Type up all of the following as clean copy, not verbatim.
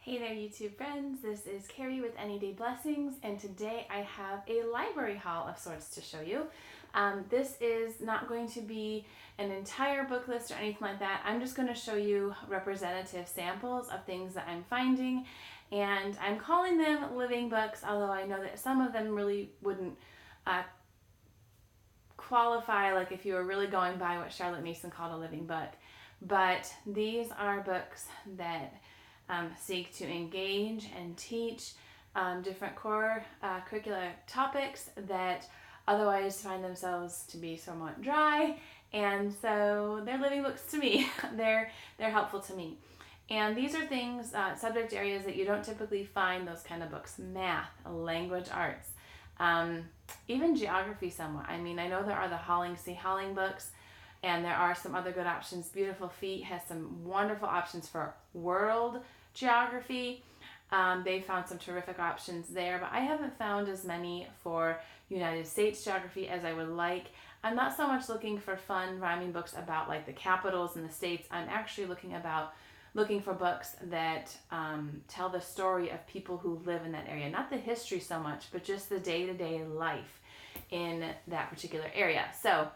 Hey there, YouTube friends. This is Carrie with Any Day Blessings, and today I have a library haul of sorts to show you. This is not going to be an entire book list or anything like that. I'm just going to show you representative samples of things that I'm finding, and I'm calling them living books, although I know that some of them really wouldn't qualify, like if you were really going by what Charlotte Mason called a living book. But these are books that seek to engage and teach different core curricular topics that otherwise find themselves to be somewhat dry, and so they're living books to me. they're helpful to me. And these are things, subject areas that you don't typically find those kind of books: math, language arts, even geography somewhat. I mean, I know there are the Holling C. Holling books, and there are some other good options. Beautiful Feet has some wonderful options for world geography. They found some terrific options there, but I haven't found as many for United States geography as I would like. I'm not so much looking for fun rhyming books about like the capitals in the states. I'm actually looking for books that tell the story of people who live in that area. Not the history so much, but just the day-to-day life in that particular area. So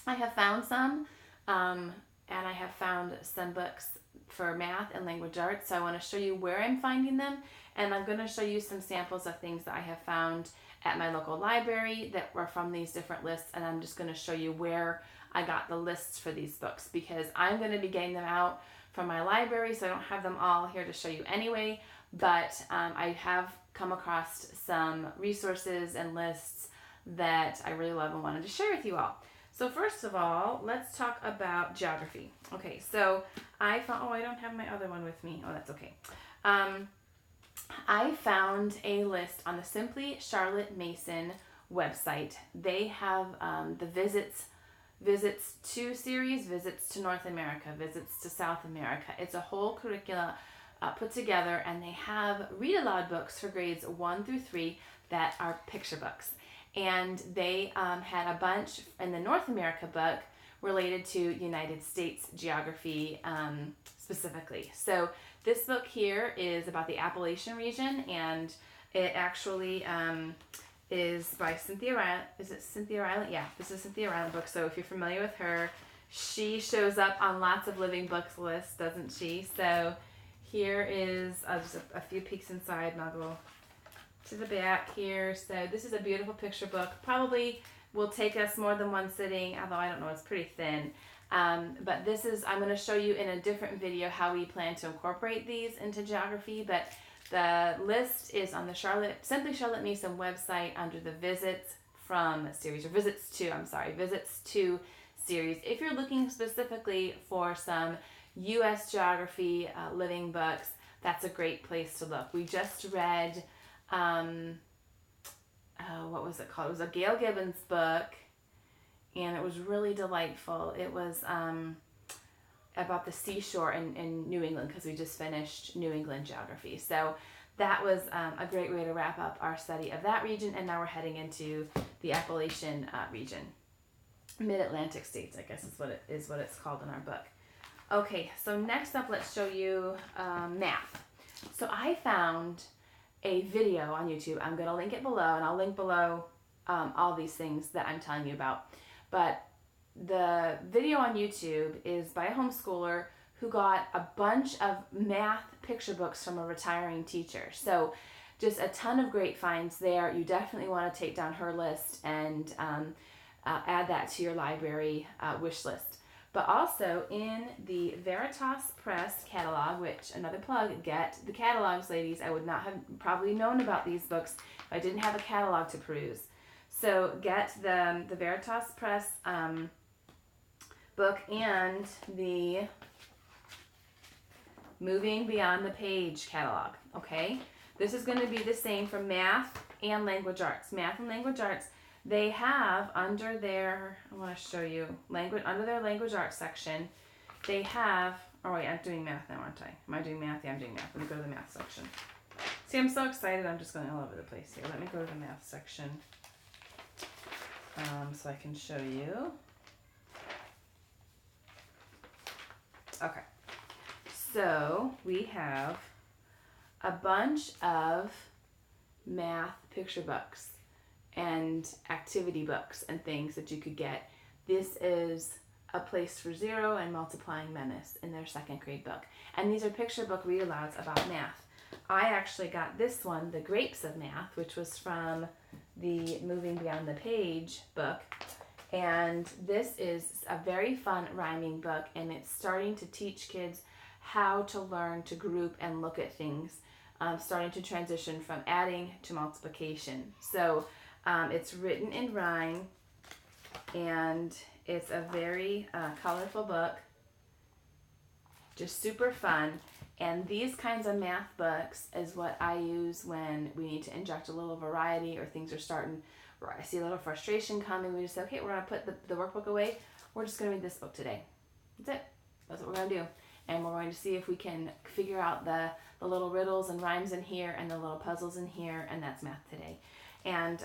I have found some, and I have found some books for math and language arts. So I want to show you where I'm finding them, and I'm going to show you some samples of things that I have found at my local library that were from these different lists, and I'm just going to show you where I got the lists for these books, because I'm going to be getting them out from my library, so I don't have them all here to show you anyway, but I have come across some resources and lists that I really love and wanted to share with you all. So first of all, let's talk about geography. Okay, so I found, I don't have my other one with me. Oh, that's okay. I found a list on the Simply Charlotte Mason website. They have the visits to series, visits to North America, visits to South America. It's a whole curricula put together, and they have read aloud books for grades 1 through 3 that are picture books. And they had a bunch in the North America book related to United States geography specifically. So this book here is about the Appalachian region, and it actually is by Cynthia Ryland. Is it Cynthia Ryland? Yeah, this is Cynthia Ryland book. So if you're familiar with her, she shows up on lots of living books lists, doesn't she? So here is just a few peeks inside, and I'll go to the back here. So this is a beautiful picture book. Probably will take us more than one sitting, although I don't know, it's pretty thin. But this is, I'm going to show you in a different video how we plan to incorporate these into geography, but the list is on the Simply Charlotte Mason website under the Visits From series, or Visits To series. If you're looking specifically for some U.S. geography living books, that's a great place to look. We just read what was it called? It was a Gail Gibbons book, and it was really delightful. It was about the seashore in New England, because we just finished New England geography. So that was a great way to wrap up our study of that region, and now we're heading into the Appalachian region. Mid-Atlantic states, I guess is what it's called in our book. Okay, so next up, let's show you math. So I found a video on YouTube. I'm going to link it below, and I'll link below all these things that I'm telling you about. But the video on YouTube is by a homeschooler who got a bunch of math picture books from a retiring teacher. So just a ton of great finds there. You definitely want to take down her list and add that to your library wish list. But also in the Veritas Press catalog, which, another plug, get the catalogs, ladies. I would not have probably known about these books if I didn't have a catalog to peruse. So get the Veritas Press book and the Moving Beyond the Page catalog, okay? This is going to be the same for math and language arts. Math and language arts, they have under their, I want to show you, under their language arts section, they have, oh wait, I'm doing math now, aren't I? Am I doing math? Yeah, I'm doing math. Let me go to the math section. See, I'm so excited, I'm just going all over the place here. Let me go to the math section so I can show you. Okay, so we have a bunch of math picture books and activity books and things that you could get. This is A Place for Zero and Multiplying Menace in their second grade book. And these are picture book read-alouds about math. I actually got this one, The Grapes of Math, which was from the Moving Beyond the Page book. And this is a very fun rhyming book, and it's starting to teach kids how to learn to group and look at things, starting to transition from adding to multiplication. So it's written in rhyme, and it's a very colorful book, just super fun. And these kinds of math books is what I use when we need to inject a little variety or things are starting, or I see a little frustration coming. We just say, okay, we're going to put the workbook away. We're just going to read this book today. That's it. That's what we're going to do. And we're going to see if we can figure out the little riddles and rhymes in here and the little puzzles in here, and that's math today. And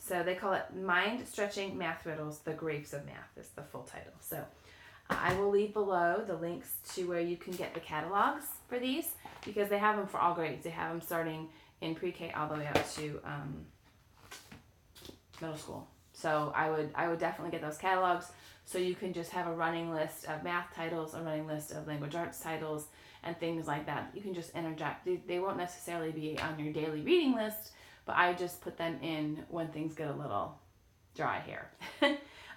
so they call it Mind-Stretching Math Riddles, The Grapes of Math is the full title. So I will leave below the links to where you can get the catalogs for these, because they have them for all grades. They have them starting in pre-K all the way up to middle school. So I would definitely get those catalogs, so you can just have a running list of math titles, a running list of language arts titles, and things like that. You can just interject. They won't necessarily be on your daily reading list, but I just put them in when things get a little dry here.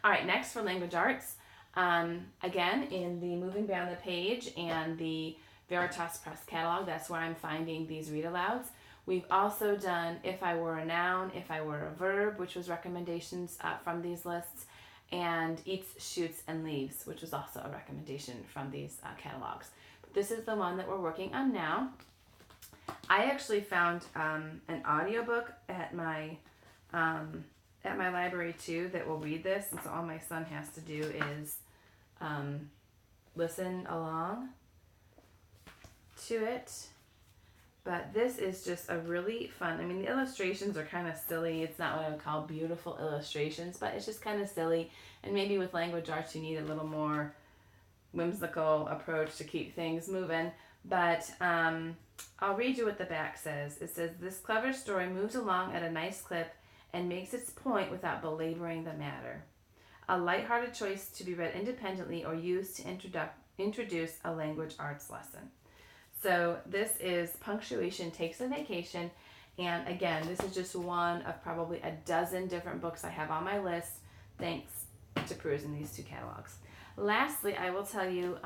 All right, next for language arts. Again, in the Moving Beyond the Page and the Veritas Press catalog, that's where I'm finding these read-alouds. We've also done If I Were a Noun, If I Were a Verb, which was recommendations from these lists, and Eats, Shoots, and Leaves, which was also a recommendation from these catalogs. But this is the one that we're working on now. I actually found an audiobook at my library too that will read this, and so all my son has to do is listen along to it. But this is just a really fun, I mean, the illustrations are kind of silly. It's not what I would call beautiful illustrations, but it's just kind of silly. And maybe with language arts, you need a little more whimsical approach to keep things moving. But I'll read you what the back says. It says, this clever story moves along at a nice clip and makes its point without belaboring the matter. A lighthearted choice to be read independently or used to introduce a language arts lesson. So this is Punctuation Takes a Vacation. And again, this is just one of probably a dozen different books I have on my list, thanks to perusing these two catalogs. Lastly, I will tell you,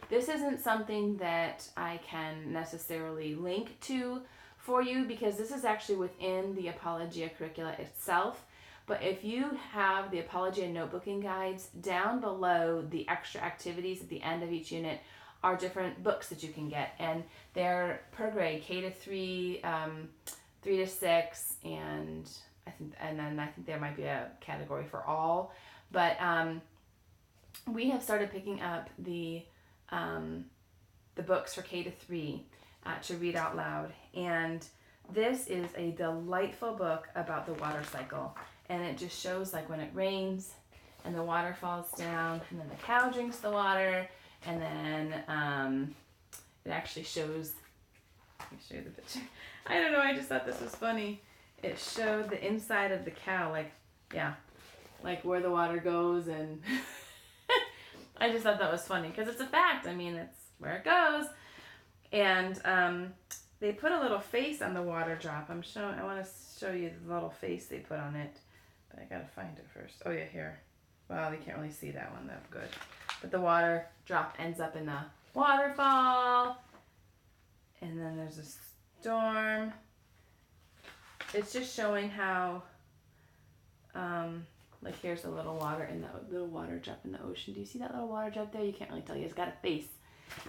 this isn't something that I can necessarily link to for you, because this is actually within the Apologia curricula itself. But if you have the Apologia notebooking guides, down below the extra activities at the end of each unit are different books that you can get, and they're per grade, K to 3, 3 to 6, and then I think there might be a category for all. But we have started picking up the books for K to 3 to read out loud, and this is a delightful book about the water cycle, and it just shows like when it rains and the water falls down, and then the cow drinks the water. And then it actually shows, let me show you the picture. I don't know, I just thought this was funny. It showed the inside of the cow, like where the water goes, and I just thought that was funny because it's a fact. I mean, it's where it goes. And they put a little face on the water drop. I want to show you the little face they put on it, but I gotta find it first. Oh yeah, here. Well, they can't really see that one. That's good. But the water drop ends up in the waterfall. And then there's a storm. It's just showing how, like here's a little water in the little water drop in the ocean. Do you see that little water drop there? You can't really tell. He's got a face.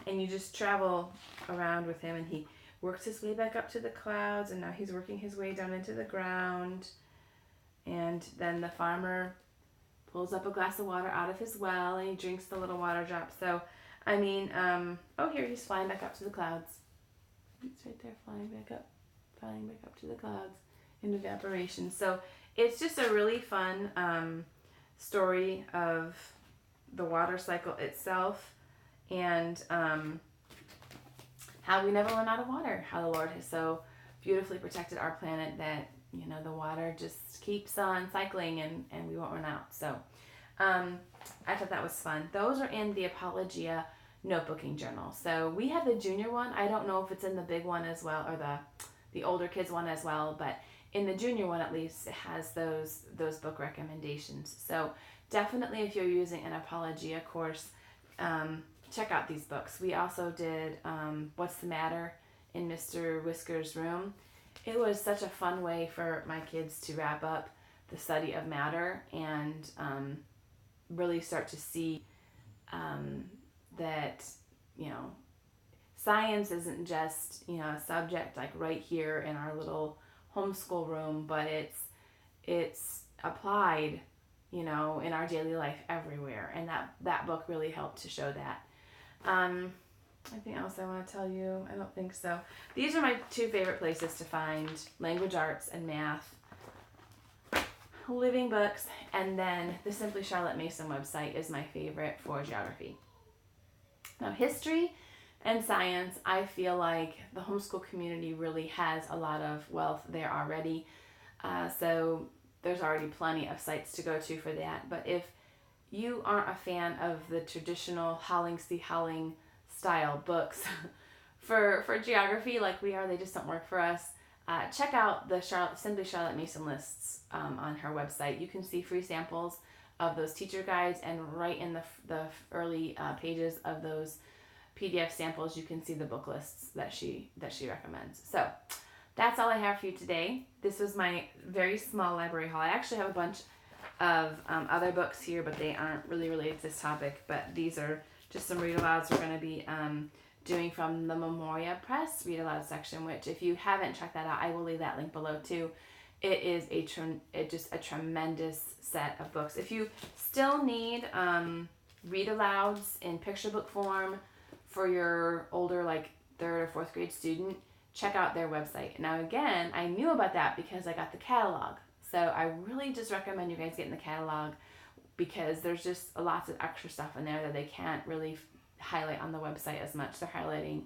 And you just travel around with him, and he works his way back up to the clouds, and now he's working his way down into the ground. And then the farmer pulls up a glass of water out of his well, and he drinks the little water drop. So, I mean, oh, here, he's flying back up to the clouds. He's right there, flying back up to the clouds in evaporation. So, it's just a really fun story of the water cycle itself. And how we never run out of water, how the Lord has so beautifully protected our planet that, you know, the water just keeps on cycling and we won't run out. So I thought that was fun. Those are in the Apologia notebooking journal. So we have the junior one. I don't know if it's in the big one as well, or the older kids one as well, but in the junior one at least it has those book recommendations. So definitely if you're using an Apologia course, check out these books. We also did What's the Matter in Mr. Whisker's Room. It was such a fun way for my kids to wrap up the study of matter and really start to see that, you know, science isn't just, you know, a subject like right here in our little homeschool room, but it's applied, you know, in our daily life everywhere. And that book really helped to show that. Anything else I want to tell you? I don't think so. These are my two favorite places to find language arts and math living books, and then the Simply Charlotte Mason website is my favorite for geography. Now, history and science, I feel like the homeschool community really has a lot of wealth there already. So there's already plenty of sites to go to for that. But if you aren't a fan of the traditional Howling C. Howling style books for geography like we are, they just don't work for us. Check out the Simply Charlotte Mason lists on her website. You can see free samples of those teacher guides, and right in the early pages of those PDF samples, you can see the book lists that she recommends. So that's all I have for you today. This was my very small library haul. I actually have a bunch of other books here, but they aren't really related to this topic. But these are just some read-alouds we're going to be doing from the Memoria Press read-aloud section, which if you haven't checked that out, I will leave that link below too. It is just a tremendous set of books. If you still need read-alouds in picture book form for your older, like 3rd or 4th grade student, check out their website. Now again, I knew about that because I got the catalog. So I really just recommend you guys getting the catalog, because there's just lots of extra stuff in there that they can't really highlight on the website as much. They're highlighting,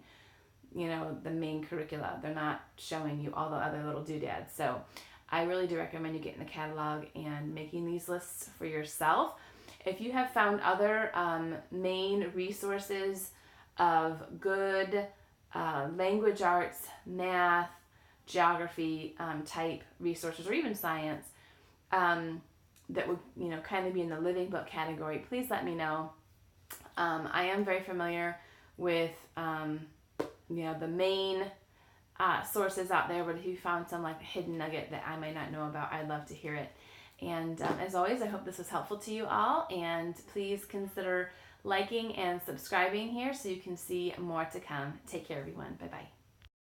you know, the main curricula. They're not showing you all the other little doodads. So I really do recommend you getting the catalog and making these lists for yourself. If you have found other main resources of good language arts, math, geography type resources, or even science, that would, you know, kind of be in the living book category, please let me know. I am very familiar with, you know, the main sources out there, but if you found some like hidden nugget that I might not know about, I'd love to hear it. And as always, I hope this was helpful to you all, and please consider liking and subscribing here so you can see more to come. Take care, everyone. Bye-bye.